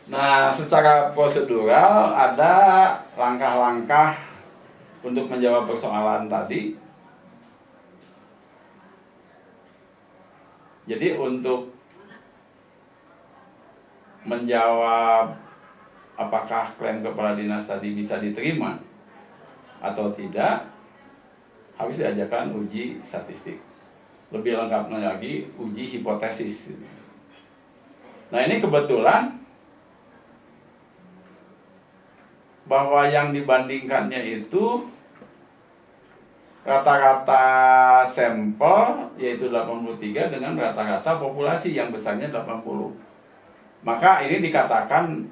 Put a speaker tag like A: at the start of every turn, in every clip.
A: Nah, secara prosedural ada langkah-langkah untuk menjawab persoalan tadi. Jadi untuk menjawab apakah klaim kepala dinas tadi bisa diterima atau tidak, harus diajarkan uji statistik. Lebih lengkapnya lagi, uji hipotesis. Nah, ini kebetulan bahwa yang dibandingkannya itu rata-rata sampel yaitu 83 dengan rata-rata populasi yang besarnya 80. Maka ini dikatakan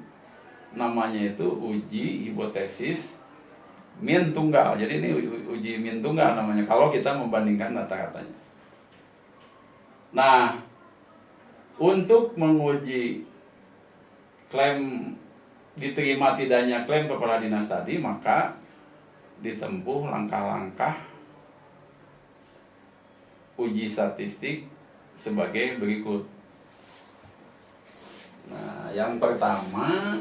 A: namanya itu uji hipotesis min tunggal. Jadi ini uji min tunggal namanya kalau kita membandingkan rata-ratanya. Nah, untuk menguji klaim diterima tidaknya klaim kepala dinas tadi, maka ditempuh langkah-langkah uji statistik sebagai berikut. Nah, yang pertama,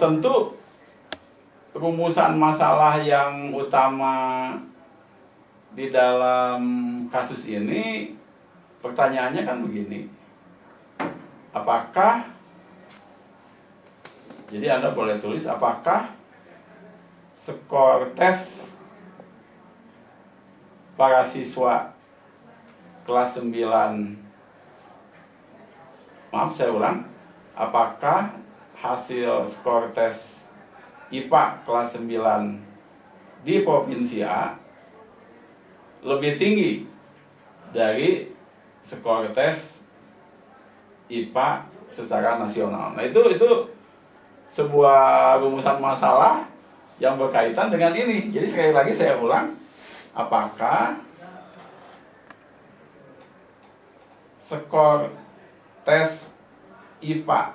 A: tentu rumusan masalah yang utama di dalam kasus ini, pertanyaannya kan begini, apakah, jadi Anda boleh tulis, apakah skor tes para siswa kelas 9, maaf saya ulang, apakah hasil skor tes IPA kelas 9 di Provinsi A lebih tinggi dari skor tes IPA secara nasional. Nah, itu sebuah rumusan masalah yang berkaitan dengan ini. Jadi sekali lagi saya ulang, apakah skor tes IPA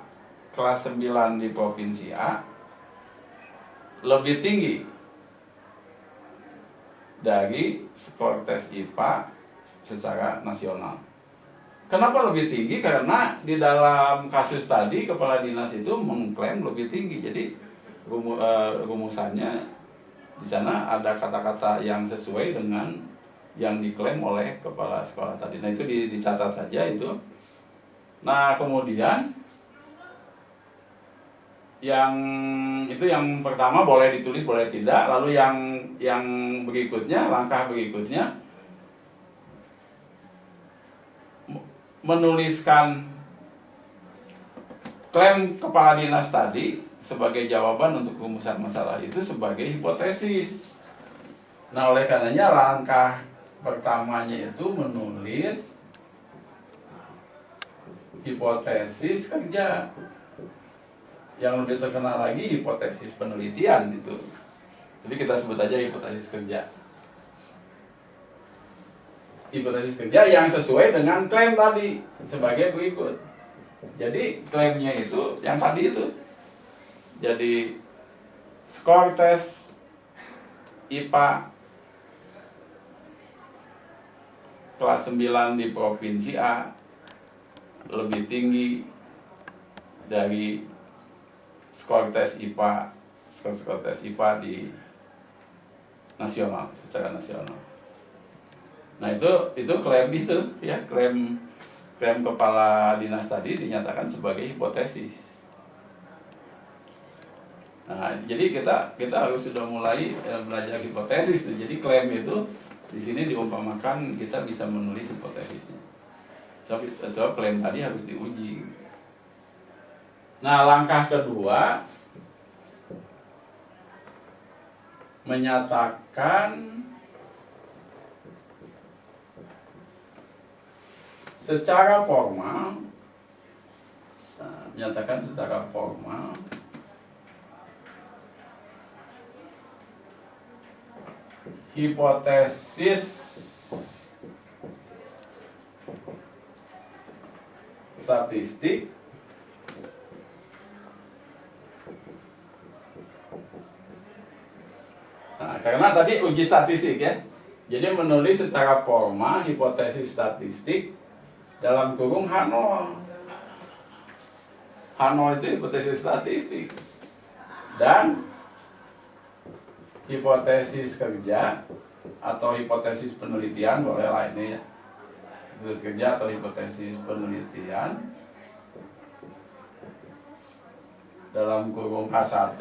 A: kelas 9 di Provinsi A lebih tinggi dari skor tes IPA secara nasional. Kenapa lebih tinggi? Karena di dalam kasus tadi kepala dinas itu mengklaim lebih tinggi. Jadi rumusannya di sana ada kata-kata yang sesuai dengan yang diklaim oleh kepala sekolah tadi. Nah, itu dicatat saja itu. Nah, kemudian yang pertama boleh ditulis, boleh tidak. Lalu yang berikutnya, langkah berikutnya, menuliskan klaim kepala dinas tadi sebagai jawaban untuk rumusan masalah itu sebagai hipotesis. Nah, oleh karenanya langkah pertamanya itu menulis hipotesis kerja. Yang lebih terkenal lagi hipotesis penelitian itu. Jadi kita sebut aja hipotesis kerja. Hipotesis kerja yang sesuai dengan klaim tadi sebagai berikut. Jadi klaimnya itu yang tadi itu. Jadi skor tes IPA kelas 9 di Provinsi A lebih tinggi dari skor tes IPA di nasional, secara nasional. Nah, itu klaim itu ya, klaim kepala dinas tadi dinyatakan sebagai hipotesis. Nah, jadi kita harus sudah mulai belajar hipotesis. Jadi klaim itu di sini diumpamakan kita bisa menulis hipotesisnya. Sebab klaim tadi harus diuji. Nah, langkah kedua menyatakan secara formal, hipotesis statistik karena tadi uji statistik ya. Jadi menulis secara formal hipotesis statistik dalam kurung H0. H0 itu hipotesis statistik. Dan hipotesis kerja atau hipotesis penelitian, boleh lah ini ya. Hipotesis kerja atau hipotesis penelitian dalam kurung H1.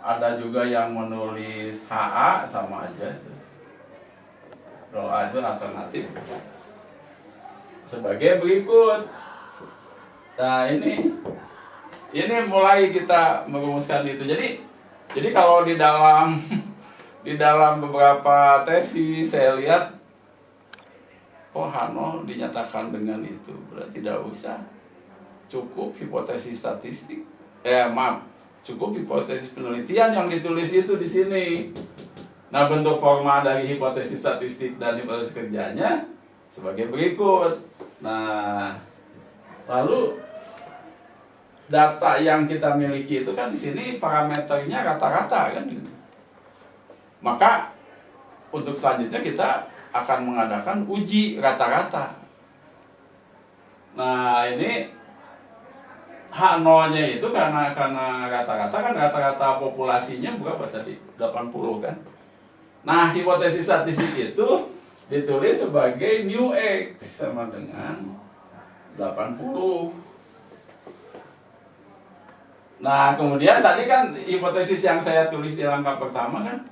A: Ada juga yang menulis HA, sama aja itu. Kalau A itu alternatif. Sebagai berikut. Nah ini mulai kita merumuskan itu. Jadi kalau di dalam beberapa tesis saya lihat kok H0 dinyatakan dengan itu, berarti tidak usah, cukup hipotesis statistik. Cukup hipotesis penelitian yang ditulis itu di sini. Nah, bentuk formal dari hipotesis statistik dan hipotesis kerjanya sebagai berikut. Nah, lalu data yang kita miliki itu kan di sini parameternya rata-rata kan gitu. Maka untuk selanjutnya kita akan mengadakan uji rata-rata. Nah, ini H0-nya itu karena rata-rata kan, rata-rata populasinya berapa tadi? 80 kan. Nah, hipotesis statistik itu ditulis sebagai mu X sama dengan 80. Nah, kemudian tadi kan hipotesis yang saya tulis di langkah pertama kan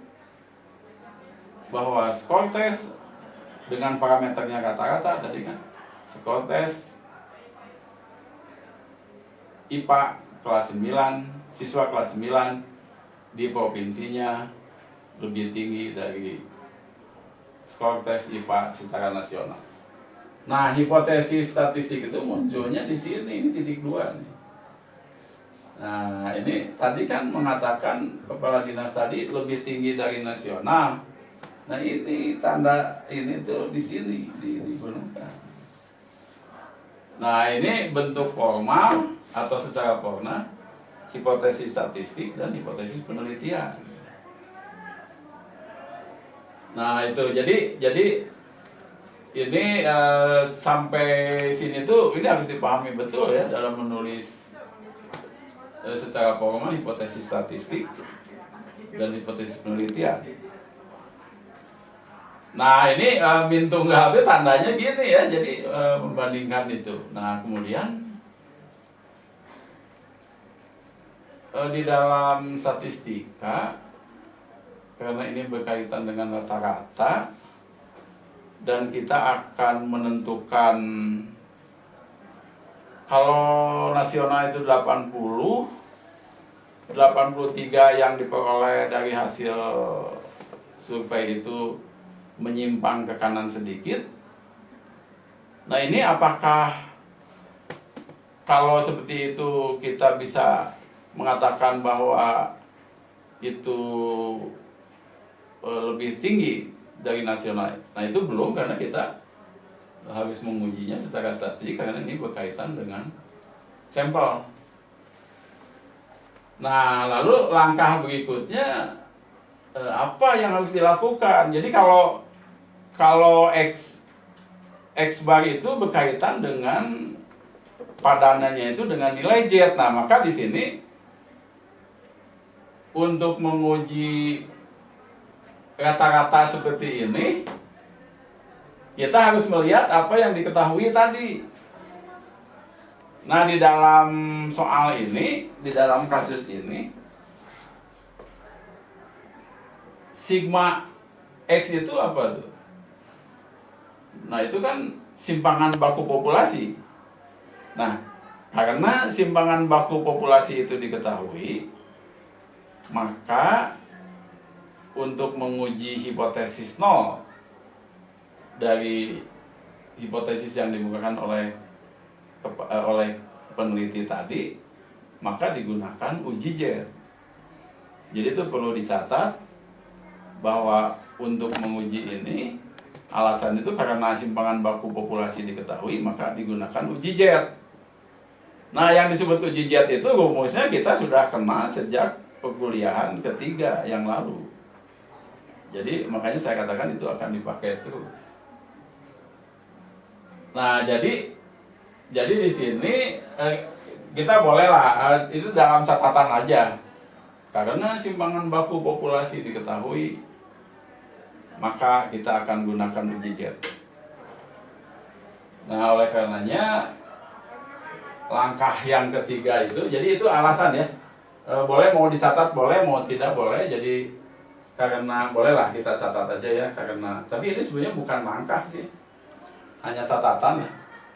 A: bahwa skor tes dengan parameternya rata-rata tadi kan. Skor tes IPA kelas 9, siswa kelas 9 di provinsinya lebih tinggi dari skor tes IPA secara nasional. Nah, hipotesis statistik itu munculnya di sini, ini titik 2 nih. Nah, ini tadi kan mengatakan kepala dinas tadi lebih tinggi dari nasional. Nah, ini tanda ini tuh di sini digunakan. Nah, ini bentuk formal atau secara formal hipotesis statistik dan hipotesis penelitian. Nah, itu jadi ini sampai sini tuh ini harus dipahami betul ya dalam menulis secara formal hipotesis statistik dan hipotesis penelitian. Nah, ini min tunggal itu tandanya gini ya, jadi membandingkan itu. Nah, kemudian di dalam statistika, karena ini berkaitan dengan rata-rata, dan kita akan menentukan kalau nasional itu 80, 83 yang diperoleh dari hasil survei itu menyimpang ke kanan sedikit. Nah, ini apakah kalau seperti itu kita bisa mengatakan bahwa itu lebih tinggi dari nasional? Nah, itu belum, karena kita harus mengujinya secara statistik karena ini berkaitan dengan sampel. Nah, lalu langkah berikutnya apa yang harus dilakukan? Jadi kalau X bar itu berkaitan dengan padanannya itu dengan nilai Z. Nah, maka di sini untuk menguji rata-rata seperti ini, kita harus melihat apa yang diketahui tadi. Nah, di dalam soal ini, di dalam kasus ini, sigma X itu apa tuh? Nah, itu kan simpangan baku populasi. Nah, karena simpangan baku populasi itu diketahui, maka untuk menguji hipotesis nol dari hipotesis yang digunakan oleh peneliti tadi, maka digunakan uji Z. Jadi itu perlu dicatat bahwa untuk menguji ini, alasan itu karena simpangan baku populasi diketahui, maka digunakan uji Z. Nah, yang disebut uji Z itu rumusnya kita sudah kenal sejak perkuliahan ketiga yang lalu. Jadi makanya saya katakan itu akan dipakai terus. Nah, jadi di sini kita bolehlah itu dalam catatan aja. Karena simpangan baku populasi diketahui, maka kita akan gunakan uji jet. Nah, oleh karenanya langkah yang ketiga itu, jadi itu alasan ya. Boleh mau dicatat, boleh mau tidak boleh. Jadi karena bolehlah kita catat aja ya, karena tapi ini sebenarnya bukan langkah sih, hanya catatan ya.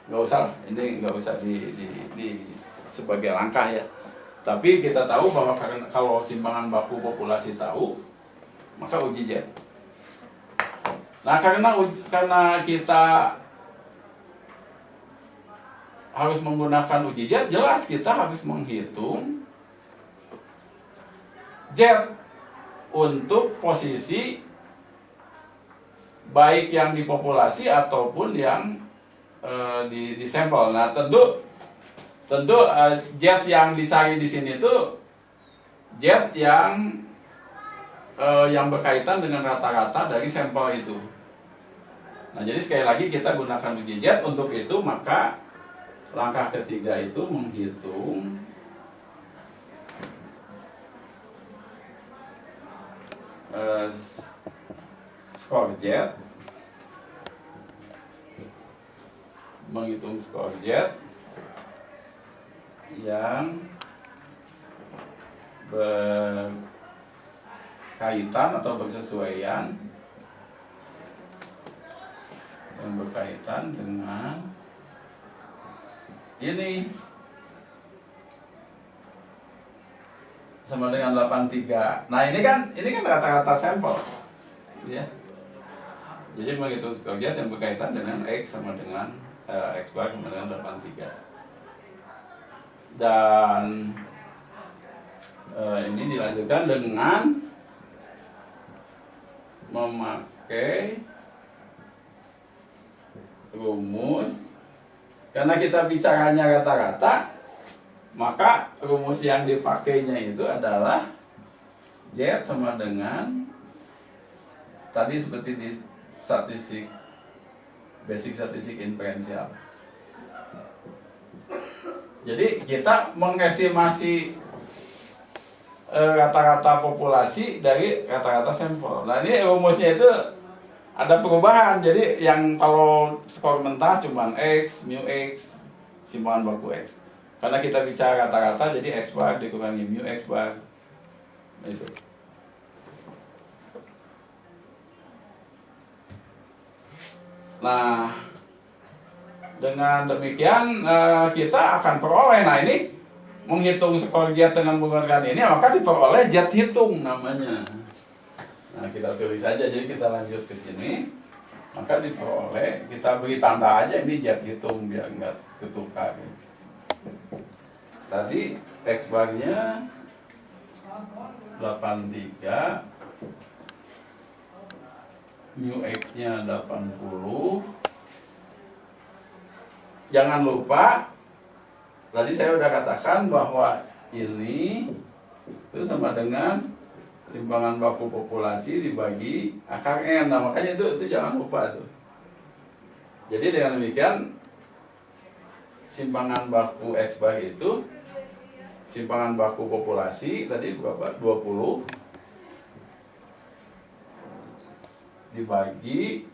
A: Nggak usah, ini nggak usah di sebagai langkah ya. Tapi kita tahu bahwa kalau simpangan baku populasi tahu, maka uji jet. Nah, karena kita harus menggunakan uji jet, jelas kita harus menghitung jet untuk posisi baik yang di populasi ataupun yang di sampel. Nah, tentu jet yang dicari di sini itu jet yang berkaitan dengan rata-rata dari sampel itu. Nah, jadi sekali lagi kita gunakan uji jet untuk itu, maka langkah ketiga itu menghitung skor jet, menghitung skor jet yang berkaitan atau bersesuaian, yang berkaitan dengan ini sama dengan 83. Nah, ini kan rata-rata sampel ya. Jadi menghitung skor jet yang berkaitan dengan X sama dengan X bar sama dengan 83. Dan ini dilanjutkan dengan memakai rumus. Karena kita bicaranya rata-rata, maka rumus yang dipakainya itu adalah Z sama dengan tadi seperti di statistik, basic statistik inferensial. Jadi kita mengestimasi rata-rata populasi dari rata-rata sampel. Nah, ini rumusnya itu ada perubahan. Jadi yang kalau skor mentah cuman X, mu X, simpangan baku X. Karena kita bicara rata-rata, jadi X bar dikurangi mu X bar. Itu. Nah, dengan demikian kita akan peroleh. Nah, ini menghitung skor jet dengan menggunakan ini, maka diperoleh jet hitung namanya. Nah, kita tulis saja, jadi kita lanjut ke sini. Maka diperoleh, kita beri tanda aja ini jet hitung biar nggak ketukar. Tadi X barnya 83, mu X nya 80. Jangan lupa, tadi saya udah katakan bahwa ini itu sama dengan simpangan baku populasi dibagi akar N. Nah, makanya itu jangan lupa tuh. Jadi dengan demikian simpangan baku X bar itu simpangan baku populasi tadi berapa? 20 dibagi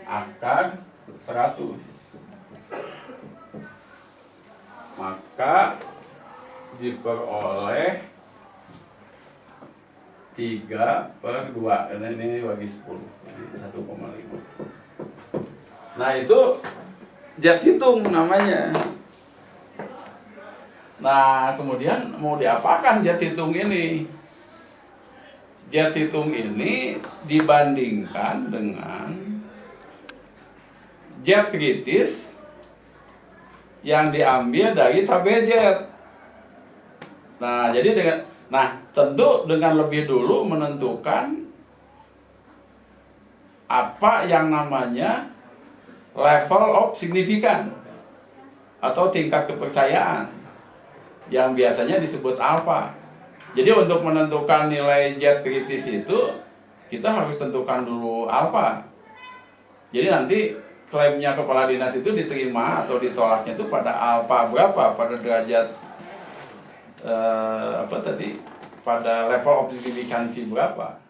A: akar 100. Maka diperoleh 3/2, karena ini bagi 10, jadi 1,5. Nah, itu jet hitung namanya. Nah, kemudian mau diapakan jet hitung ini? Jet hitung ini dibandingkan dengan jet kritis yang diambil dari tabel jet. Nah, jadi tentu dengan lebih dulu menentukan apa yang namanya level of signifikan atau tingkat kepercayaan yang biasanya disebut alfa. Jadi untuk menentukan nilai jet kritis itu kita harus tentukan dulu alfa. Jadi nanti klaimnya kepala dinas itu diterima atau ditolaknya itu pada alfa berapa, pada derajat pada level of signifikansi berapa.